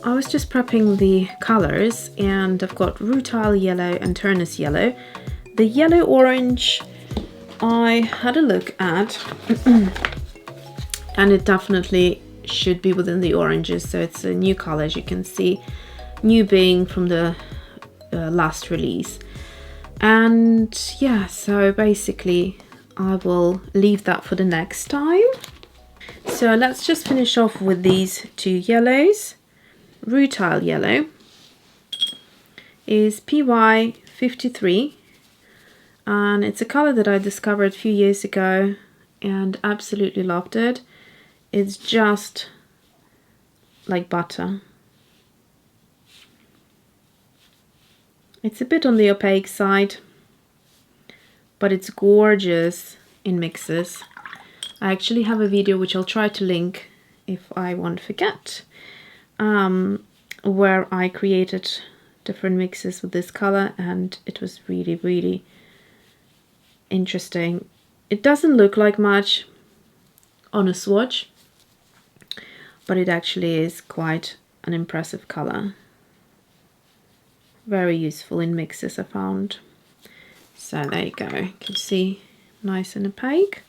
I was just prepping the colors, and I've got rutile yellow and Turnus yellow. The yellow orange I had a look at and it definitely should be within the oranges, so it's a new color, as you can see, new being from the last release. And yeah, so basically I will leave that for the next time. So let's just finish off with these two yellows. Rutile yellow is PY53, and it's a color that I discovered a few years ago and absolutely loved it. It's just like butter. It's a bit on the opaque side, but it's gorgeous in mixes. I actually have a video which I'll try to link if I won't forget, where I created different mixes with this color, and it was really, really interesting. It doesn't look like much on a swatch, but it actually is quite an impressive color. Very useful in mixes, I found. So there you go, you can see nice and opaque.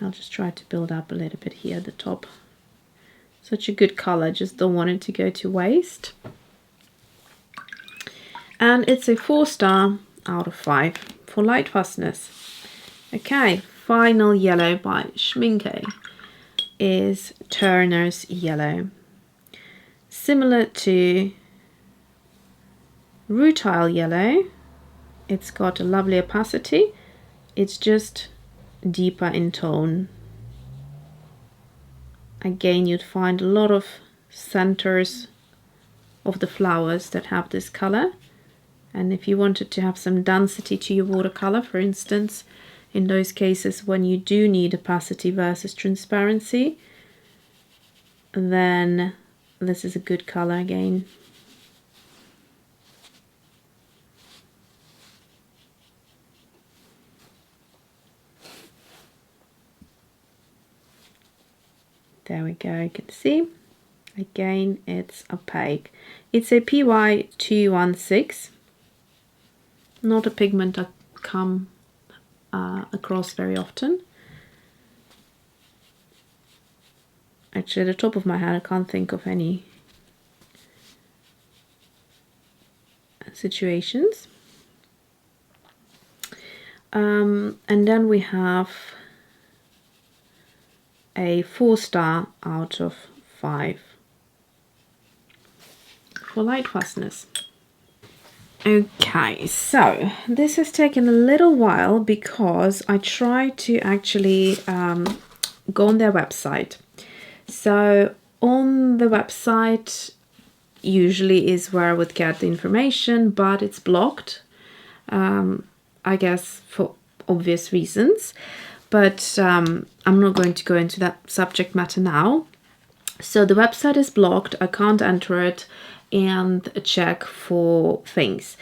I'll just try to build up a little bit here at the top. Such a good color, just don't want it to go to waste. And it's a 4-star out of 5 for lightfastness. Okay, final yellow by Schmincke is Turner's yellow. Similar to rutile yellow, it's got a lovely opacity. It's just deeper in tone. Again, you'd find a lot of centers of the flowers that have this color, and if you wanted to have some density to your watercolor, for instance, in those cases when you do need opacity versus transparency, then this is a good color again. There we go, you can see. Again, it's opaque. It's a PY216. Not a pigment I come across very often. Actually, at the top of my head, I can't think of any situations. And then we have a 4-star out of 5 for lightfastness. Okay, so this has taken a little while because I tried to actually go on their website. So on the website usually is where I would get the information, but it's blocked, I guess for obvious reasons. But I'm not going to go into that subject matter now. So the website is blocked, I can't enter it and check for things.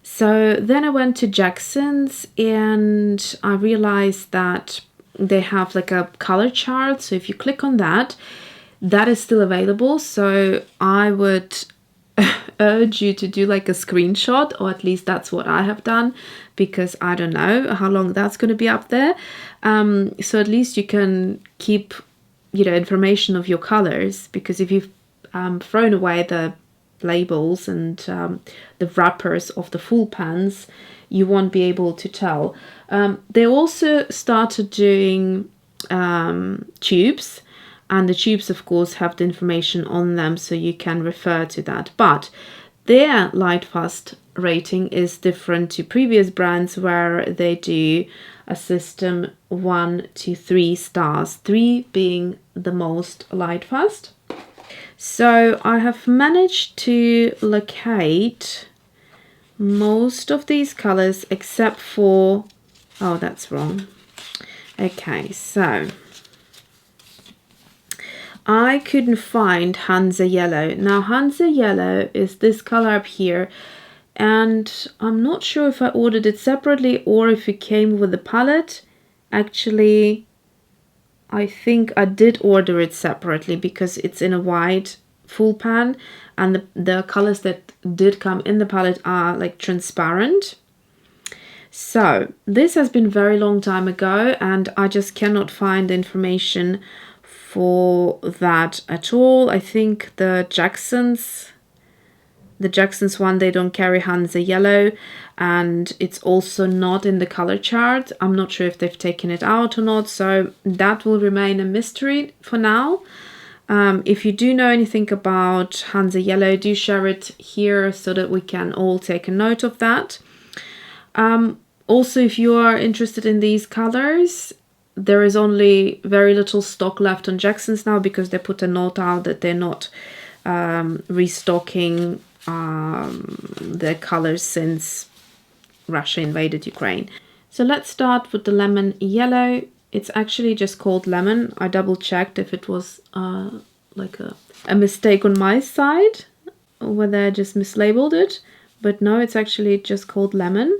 So then I went to Jackson's and I realized that they have like a color chart. So if you click on that, that is still available. So I would urge you to do like a screenshot, or at least that's what I have done, because I don't know how long that's going to be up there. So at least you can keep, you know, information of your colors, because if you've thrown away the labels and the wrappers of the full pans, you won't be able to tell. They also started doing tubes, and the tubes of course have the information on them, so you can refer to that. But their lightfast rating is different to previous brands where they do a system 1 to 3 stars, 3 being the most lightfast. So I have managed to locate most of these colors except for, oh, that's wrong. Okay, so I couldn't find Hansa Yellow. Now Hansa Yellow is this color up here, and I'm not sure if I ordered it separately or if it came with the palette. Actually, I think I did order it separately because it's in a white full pan, and the colors that did come in the palette are like transparent. So this has been a very long time ago, and I just cannot find information for that at all. I think the Jacksons one, they don't carry Hansa yellow, and it's also not in the color chart. I'm not sure if they've taken it out or not, so that will remain a mystery for now. If you do know anything about Hansa yellow, do share it here so that we can all take a note of that. Also, if you are interested in these colors, there is only very little stock left on Jackson's now because they put a note out that they're not restocking the colors since Russia invaded Ukraine. So let's start with the lemon yellow. It's actually just called lemon. I double checked if it was like a mistake on my side, whether I just mislabeled it, but no, it's actually just called lemon.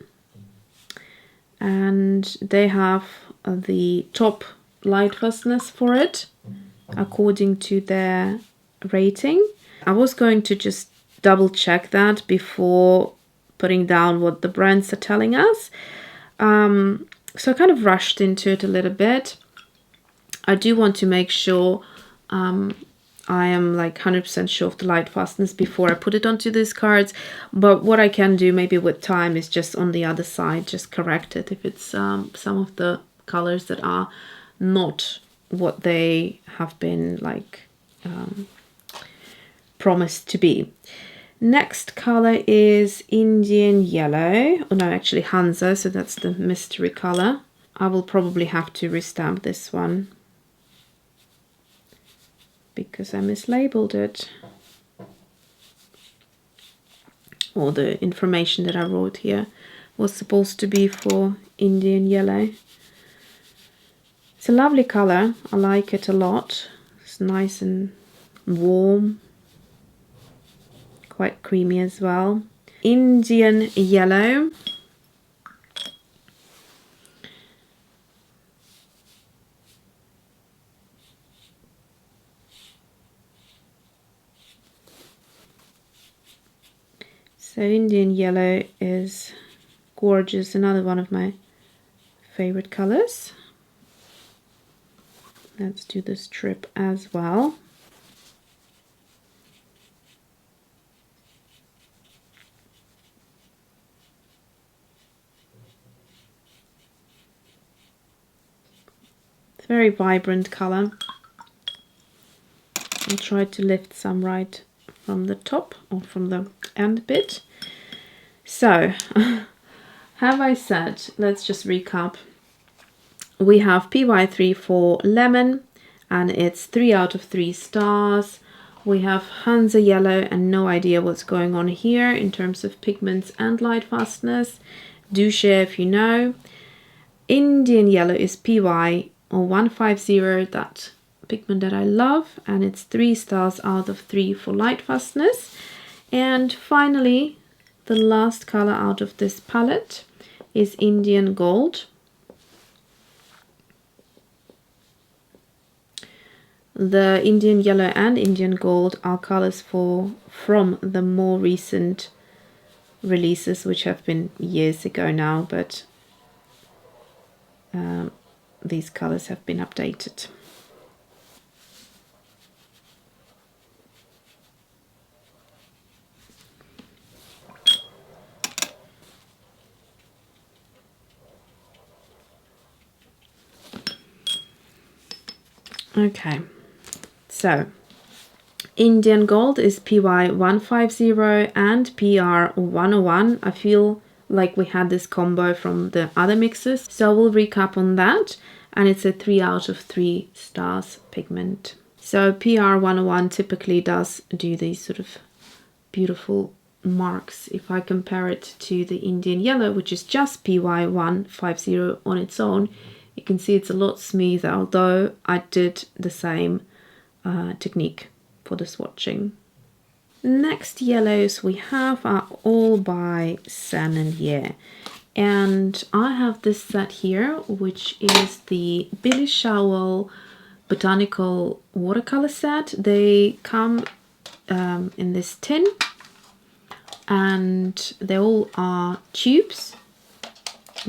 And they have the top lightfastness for it according to their rating. I was going to just double check that before putting down what the brands are telling us. So I kind of rushed into it a little bit. I do want to make sure I am like 100% sure of the lightfastness before I put it onto these cards. But what I can do maybe with time is just on the other side, just correct it if it's some of the colors that are not what they have been like promised to be. Next color is Indian yellow. Oh no, actually Hansa, so that's the mystery color. I will probably have to restamp this one because I mislabeled it. Or the information that I wrote here was supposed to be for Indian yellow. It's a lovely color. I like it a lot. It's nice and warm. Quite creamy as well. Indian yellow. So Indian yellow is gorgeous. Another one of my favorite colors. Let's do the strip as well. Very vibrant color. I'll try to lift some right from the top or from the end bit. So, have I said, let's just recap. We have PY3 for lemon, and it's 3 out of 3 stars. We have Hansa yellow, and no idea what's going on here in terms of pigments and lightfastness. Do share if you know. Indian yellow is PY or 150, that pigment that I love, and it's 3 stars out of 3 for lightfastness. And finally, the last color out of this palette is Indian gold. The Indian yellow and Indian gold are colors from the more recent releases, which have been years ago now, but these colors have been updated. Okay, so Indian gold is PY 150 and PR 101. I feel like we had this combo from the other mixes, so we'll recap on that. And it's a 3 out of 3 stars pigment. So PR 101 typically does do these sort of beautiful marks. If I compare it to the Indian yellow, which is just PY 150 on its own, you can see it's a lot smoother, although I did the same technique for the swatching. Next yellows we have are all by Sennelier. And I have this set here, which is the Billy Showell Botanical Watercolor set. They come in this tin, and they all are tubes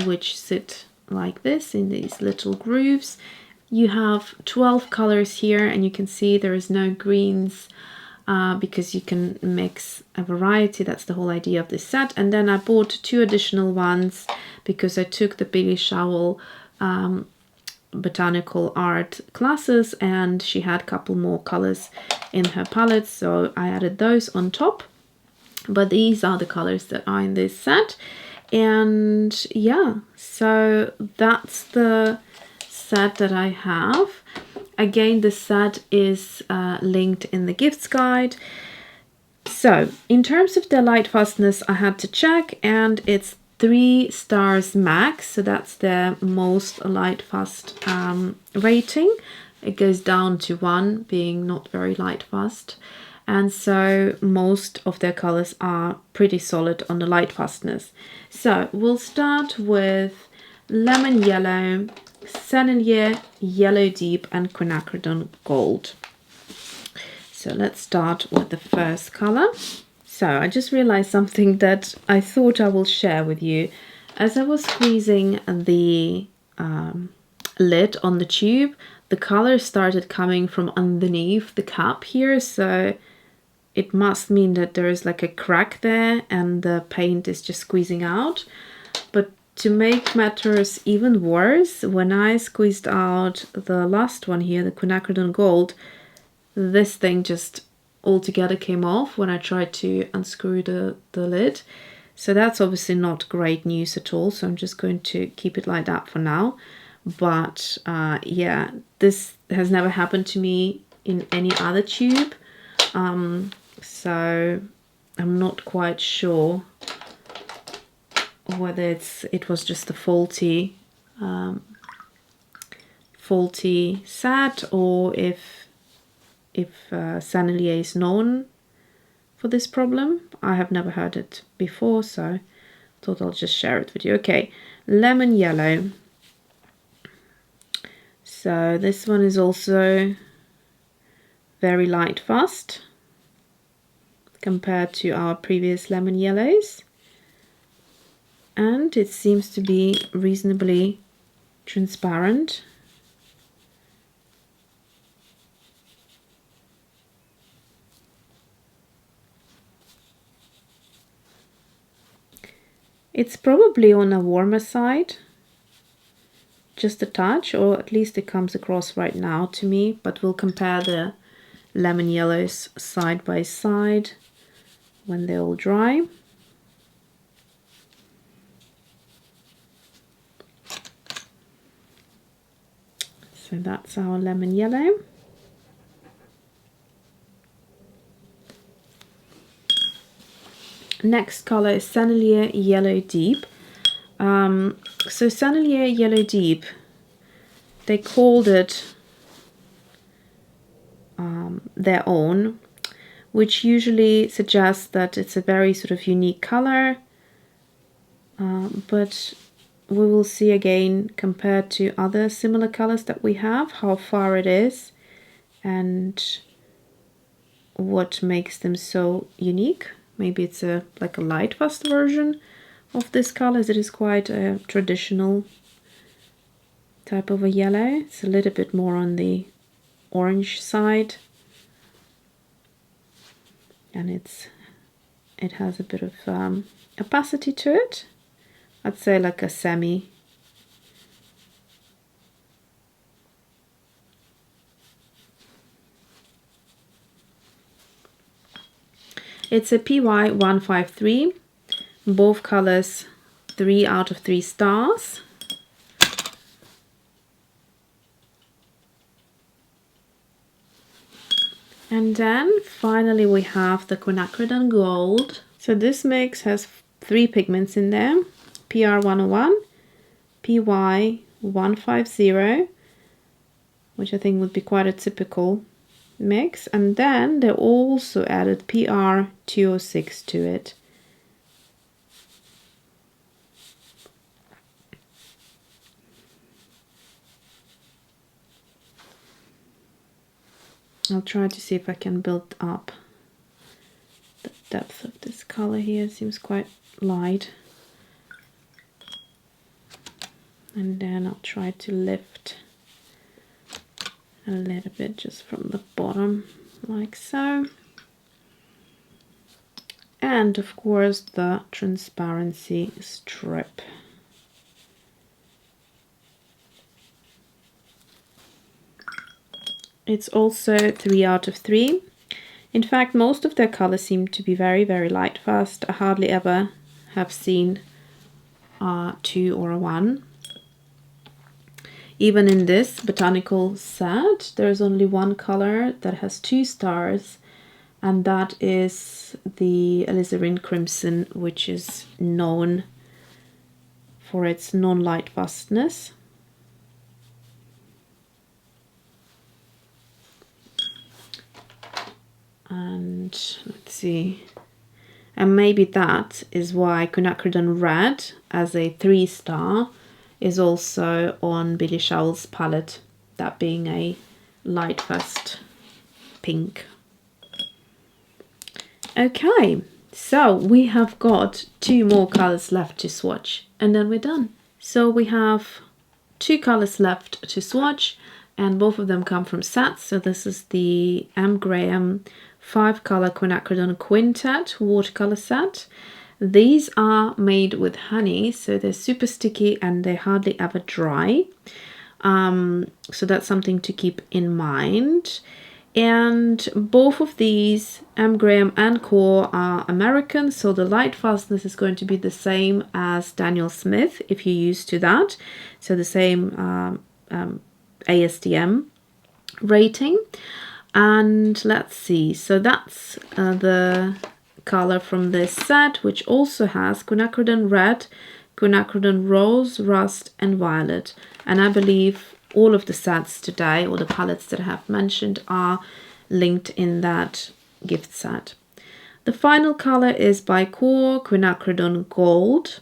which sit like this in these little grooves. You have 12 colors here, and you can see there is no greens because you can mix a variety. That's the whole idea of this set. And then I bought 2 additional ones because I took the Billy Showell botanical art classes, and she had a couple more colors in her palette, so I added those on top. But these are the colors that are in this set. And yeah, so that's the set that I have. Again, the set is linked in the gifts guide. So in terms of the light fastness, I had to check, and it's 3 stars max, so that's the most light fast rating. It goes down to 1 being not very light fast, and so most of their colors are pretty solid on the light fastness. So we'll start with Lemon Yellow, Sennelier Yellow Deep, and Quinacridone Gold. So let's start with the first color. So I just realized something that I thought I will share with you. As I was squeezing the lid on the tube, the color started coming from underneath the cap here, so it must mean that there is like a crack there and the paint is just squeezing out. But to make matters even worse, when I squeezed out the last one here, the Quinacridone Gold, this thing just altogether came off when I tried to unscrew the lid. So that's obviously not great news at all, so I'm just going to keep it like that for now. But yeah, this has never happened to me in any other tube, so I'm not quite sure whether it was just a faulty set, or if Sennelier is known for this problem. I have never heard it before, so thought I'll just share it with you. Okay, Lemon Yellow. So this one is also very light fast compared to our previous Lemon Yellows, and it seems to be reasonably transparent. It's probably on a warmer side, just a touch, or at least it comes across right now to me, but we'll compare the lemon yellows side by side when they're all dry. So that's our lemon yellow. Next color is Sennelier Yellow Deep. So Sennelier Yellow Deep, they called it their own, which usually suggests that it's a very sort of unique color, but we will see again compared to other similar colors that we have how far it is and what makes them so unique. Maybe it's like a light fast version of this color, as it is quite a traditional type of a yellow. It's a little bit more on the orange side, and it has a bit of opacity to it. I'd say like a semi. It's a PY 153, both colors 3 out of 3 stars. And then finally we have the Quinacridone Gold. So this mix has 3 pigments in there: PR 101, PY 150, which I think would be quite a typical mix, and then they also added PR 206 to it. I'll try to see if I can build up the depth of this color here. It seems quite light. And then I'll try to lift a little bit just from the bottom, like so. And of course the transparency strip. It's also 3 out of 3. In fact, most of their colors seem to be very, very light fast. I hardly ever have seen 2 or a 1. Even in this botanical set, there's only one color that has 2 stars, and that is the alizarin crimson, which is known for its non-light fastness. And let's see, and maybe that is why Quinacridone Red as a 3-star is also on Billy Showell's palette, that being a light fast pink. Okay, so we have got 2 more colors left to swatch and then we're done. So we have 2 colors left to swatch, and both of them come from sets. So this is the M.Graham 5-color Quinacridone Quintet watercolor set. These are made with honey, so they're super sticky and they hardly ever dry. So that's something to keep in mind. And both of these, M.Graham and Core, are American, so the light fastness is going to be the same as Daniel Smith if you're used to that. So the same ASTM rating. And let's see, so that's the color from this set, which also has Quinacridone Red, Quinacridone Rose, Rust and Violet. And I believe all of the sets today, or the palettes that I have mentioned, are linked in that gift set. The final color is by Core, Quinacridone Gold,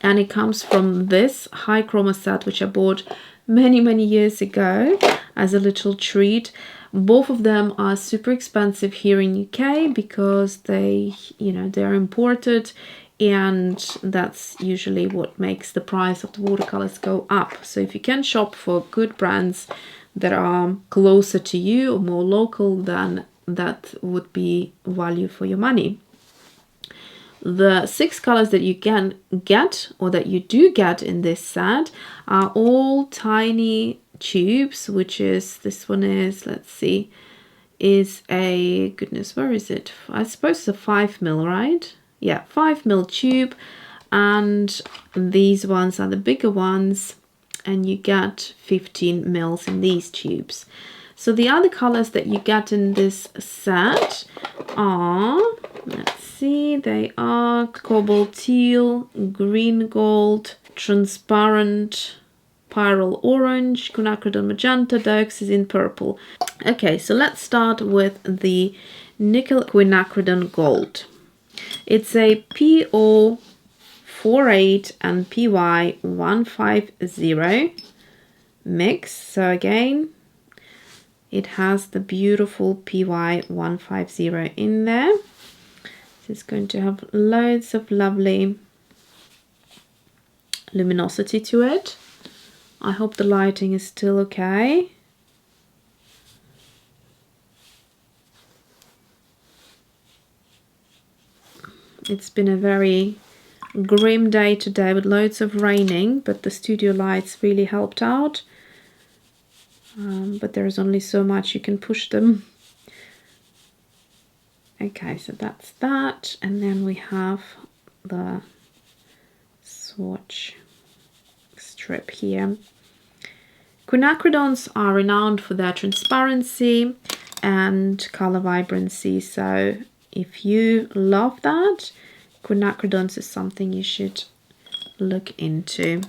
and it comes from this high chroma set, which I bought many years ago as a little treat. Both of them are super expensive here in UK because they're imported, and that's usually what makes the price of the watercolors go up. So if you can shop for good brands that are closer to you or more local, then that would be value for your money. The 6 colors that you can get, or that you do get in this set, are all tiny tubes, which is, this one is, let's see, is a, goodness, where is it? I suppose it's a 5mm, right? Yeah, 5mm tube, and these ones are the bigger ones, and you get 15mm in these tubes. So the other colors that you get in this set are, let's see, they are cobalt teal, green gold, transparent Pyrrole orange, Quinacridone magenta, dioxazine purple. Okay, so let's start with the nickel Quinacridone gold. It's a PO48 and PY150 mix. So again, it has the beautiful PY150 in there. It's going to have loads of lovely luminosity to it. I hope the lighting is still okay. It's been a very grim day today with loads of raining, but the studio lights really helped out. But there's only so much you can push them. Okay, so that's that. And then we have the swatch strip here. Quinacridones are renowned for their transparency and color vibrancy, so if you love that, Quinacridones is something you should look into.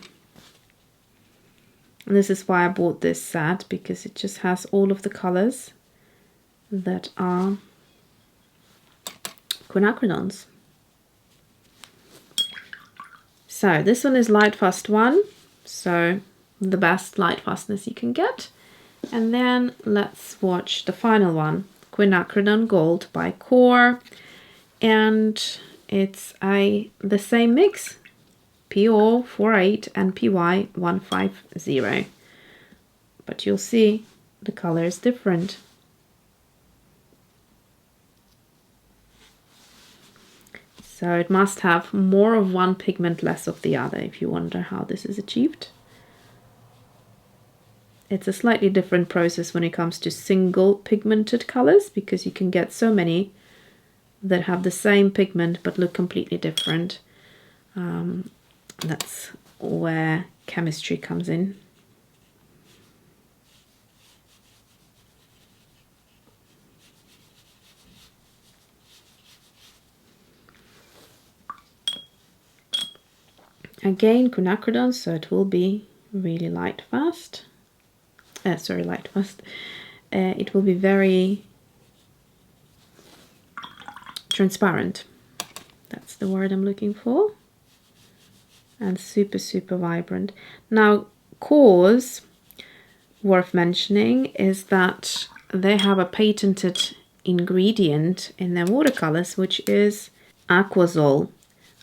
And this is why I bought this set, because it just has all of the colors that are quinacridones. So this one is light fast 1, so the best light fastness you can get. And then let's swatch the final one, Quinacridone Gold by Core, and it's the same mix, PO48 and PY150, but you'll see the color is different. So it must have more of one pigment, less of the other, if you wonder how this is achieved. It's a slightly different process when it comes to single pigmented colors, because you can get so many that have the same pigment but look completely different. That's where chemistry comes in. Again, quinacridone, so it will be really light fast. Light fast. It will be very transparent. That's the word I'm looking for. And super, super vibrant. Now, Core's, worth mentioning, is that they have a patented ingredient in their watercolors, which is aquazole.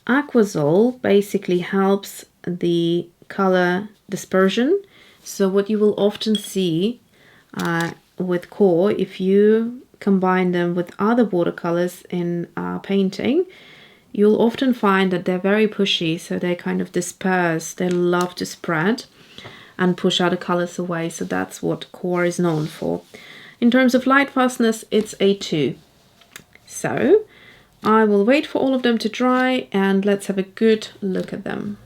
Aquazole basically helps the color dispersion. So what you will often see with Core, if you combine them with other watercolors in painting, you'll often find that they're very pushy, so they kind of disperse. They love to spread and push other colors away, so that's what Core is known for. In terms of light fastness, it's a 2. So I will wait for all of them to dry and let's have a good look at them.